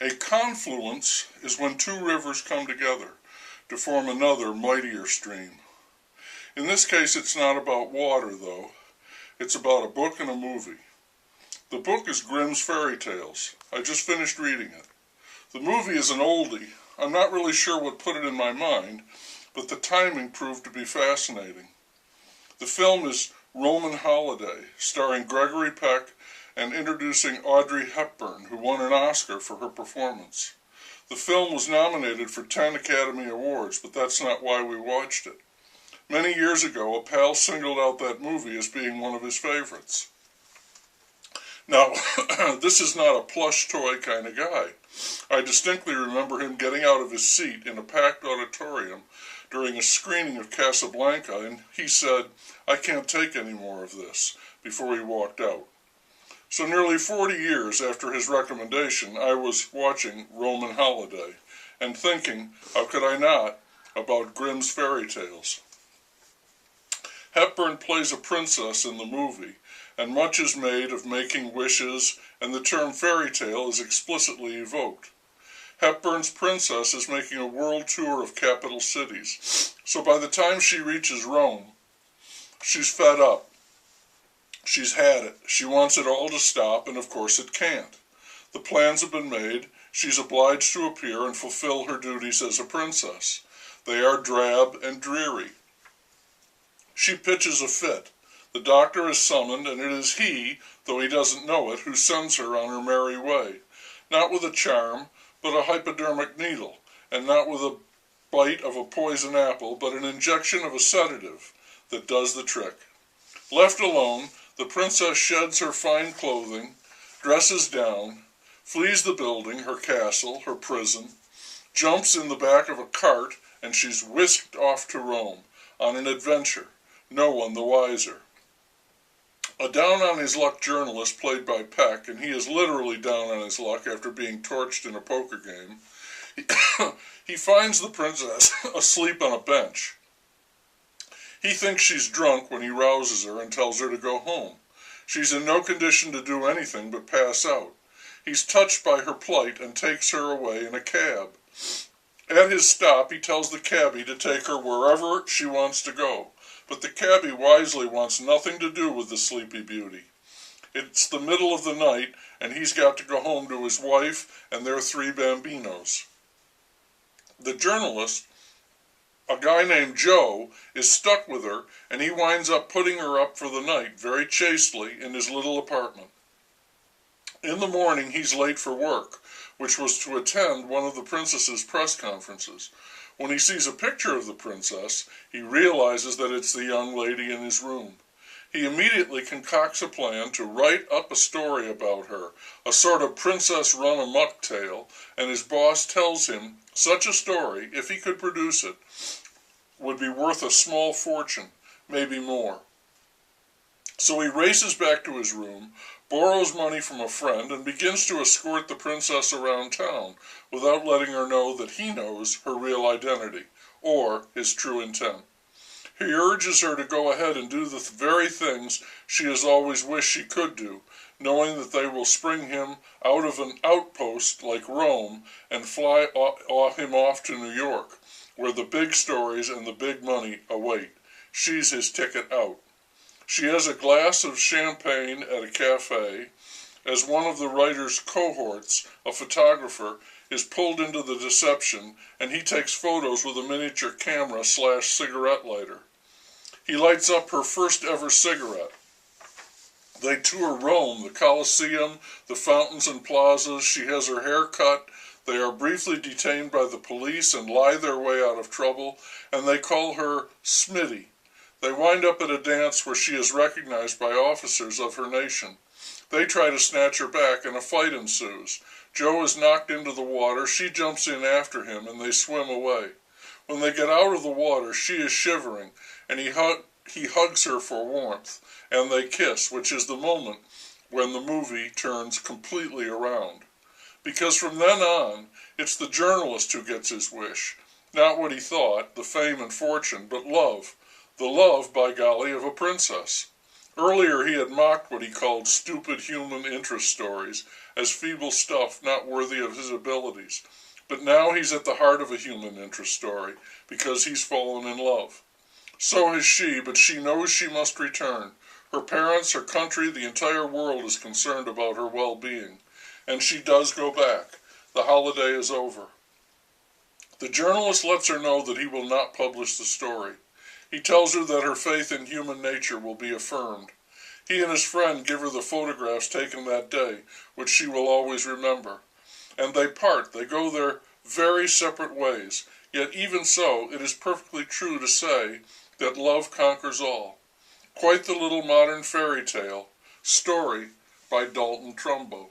A confluence is when two rivers come together to form another, mightier stream. In this case, it's not about water, though. It's about a book and a movie. The book is Grimm's Fairy Tales. I just finished reading it. The movie is an oldie. I'm not really sure what put it in my mind, but the timing proved to be fascinating. The film is Roman Holiday, starring Gregory Peck and introducing Audrey Hepburn, who won an Oscar for her performance. The film was nominated for 10 Academy Awards, but that's not why we watched it. Many years ago, a pal singled out that movie as being one of his favorites. Now, this is not a plush toy kind of guy. I distinctly remember him getting out of his seat in a packed auditorium during a screening of Casablanca, and he said, "I can't take any more of this," before he walked out. So nearly 40 years after his recommendation, I was watching Roman Holiday and thinking, how could I not, about Grimm's Fairy Tales. Hepburn plays a princess in the movie, and much is made of making wishes, and the term fairy tale is explicitly evoked. Hepburn's princess is making a world tour of capital cities, so by the time she reaches Rome, she's fed up. She's had it. She wants it all to stop, and of course it can't. The plans have been made. She's obliged to appear and fulfill her duties as a princess. They are drab and dreary. She pitches a fit. The doctor is summoned, and it is he, though he doesn't know it, who sends her on her merry way. Not with a charm, but a hypodermic needle, and not with a bite of a poison apple, but an injection of a sedative that does the trick. Left alone, the princess sheds her fine clothing, dresses down, flees the building, her castle, her prison, jumps in the back of a cart, and she's whisked off to Rome on an adventure, no one the wiser. A down-on-his-luck journalist played by Peck, and he is literally down on his luck after being torched in a poker game, he finds the princess asleep on a bench. He thinks she's drunk when he rouses her and tells her to go home. She's in no condition to do anything but pass out. He's touched by her plight and takes her away in a cab. At his stop, he tells the cabbie to take her wherever she wants to go, but the cabbie wisely wants nothing to do with the sleepy beauty. It's the middle of the night, and he's got to go home to his wife and their 3 bambinos. The journalist, a guy named Joe, is stuck with her, and he winds up putting her up for the night, very chastely, in his little apartment. In the morning, he's late for work, which was to attend one of the princess's press conferences. When he sees a picture of the princess, he realizes that it's the young lady in his room. He immediately concocts a plan to write up a story about her, a sort of princess run-amok tale, and his boss tells him such a story, if he could produce it, would be worth a small fortune, maybe more. So he races back to his room, borrows money from a friend, and begins to escort the princess around town without letting her know that he knows her real identity, or his true intent. He urges her to go ahead and do the very things she has always wished she could do, knowing that they will spring him out of an outpost like Rome and fly him off to New York, where the big stories and the big money await. She's his ticket out. She has a glass of champagne at a cafe as one of the writer's cohorts, a photographer, is pulled into the deception, and he takes photos with a miniature camera/cigarette lighter. He lights up her first ever cigarette. They tour Rome, the Colosseum, the fountains and plazas. She has her hair cut. They are briefly detained by the police and lie their way out of trouble, and they call her Smitty. They wind up at a dance where she is recognized by officers of her nation. They try to snatch her back, and a fight ensues. Joe is knocked into the water. She jumps in after him, and they swim away. When they get out of the water, she is shivering, and he hugs her for warmth, and they kiss, which is the moment when the movie turns completely around. Because from then on, it's the journalist who gets his wish. Not what he thought, the fame and fortune, but love. The love, by golly, of a princess. Earlier he had mocked what he called stupid human interest stories, as feeble stuff not worthy of his abilities. But now he's at the heart of a human interest story, because he's fallen in love. So has she, but she knows she must return. Her parents, her country, the entire world is concerned about her well-being. And she does go back. The holiday is over. The journalist lets her know that he will not publish the story. He tells her that her faith in human nature will be affirmed. He and his friend give her the photographs taken that day, which she will always remember. And they part. They go their very separate ways. Yet even so, it is perfectly true to say that love conquers all. Quite the little modern fairy tale. Story by Dalton Trumbo.